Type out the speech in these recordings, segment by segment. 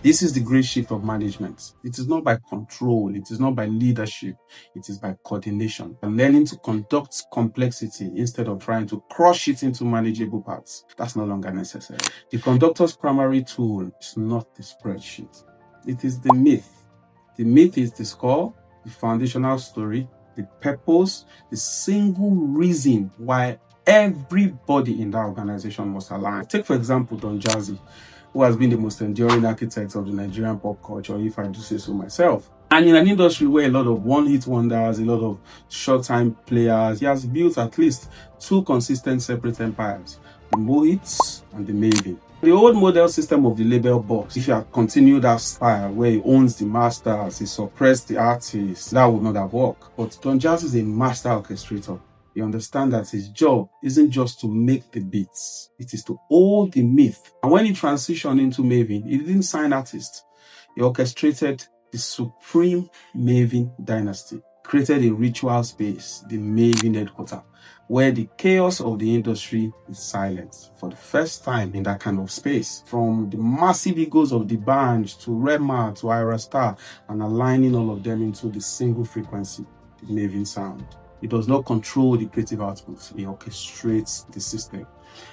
This is the great shift of management. It is not by control, it is not by leadership, it is by coordination. And learning to conduct complexity instead of trying to crush it into manageable parts. That's no longer necessary. The conductor's primary tool is not the spreadsheet. It is the myth. The myth is the score, the foundational story, the purpose, the single reason why everybody in that organization must align. Take, for example, Don Jazzy, who has been the most enduring architect of the Nigerian pop culture, if I do say so myself. And in an industry where a lot of one-hit wonders, a lot of short-time players, he has built at least two consistent separate empires, the Mohits and the Maven. The old model system of the label boss, if you had continued that style where he owns the masters, he suppressed the artists, that would not have worked. But Don Jazzy is a master orchestrator. You understand that his job isn't just to make the beats, it is to hold the myth. And when he transitioned into Maven, he didn't sign artists. He orchestrated the supreme Maven dynasty, created a ritual space, the Maven headquarters, where the chaos of the industry is silenced for the first time in that kind of space. From the massive egos of the band to Redman to Ira Star, and aligning all of them into the single frequency, the Maven sound. It does not control the creative output, it orchestrates the system.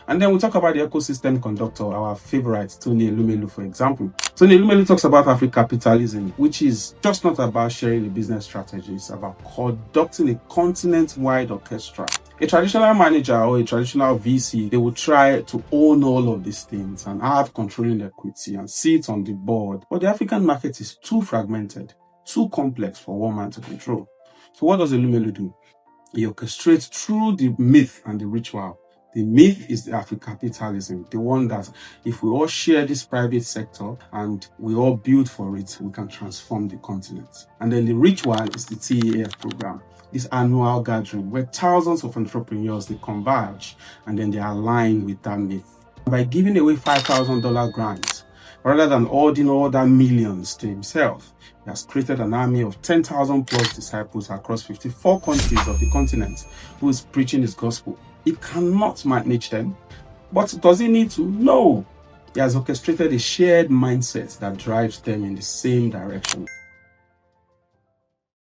And then we talk about the ecosystem conductor, our favorite, Tony Elumelu, for example. Tony Elumelu talks about Afro-capitalism, which is just not about sharing a business strategy, it's about conducting a continent-wide orchestra. A traditional manager or a traditional VC, they will try to own all of these things and have controlling equity and sit on the board. But the African market is too fragmented, too complex for one man to control. So what does Elumelu do? He orchestrates through the myth and the ritual. The myth is the Afro-capitalism, the one that if we all share this private sector and we all build for it, we can transform the continent. And then the ritual is the TEF program, this annual gathering where thousands of entrepreneurs, they converge and then they align with that myth. By giving away $5,000 grants, rather than hoarding all that millions to himself, he has created an army of 10,000 plus disciples across 54 countries of the continent who is preaching his gospel. He cannot manage them, but does he need to? No. He has orchestrated a shared mindset that drives them in the same direction.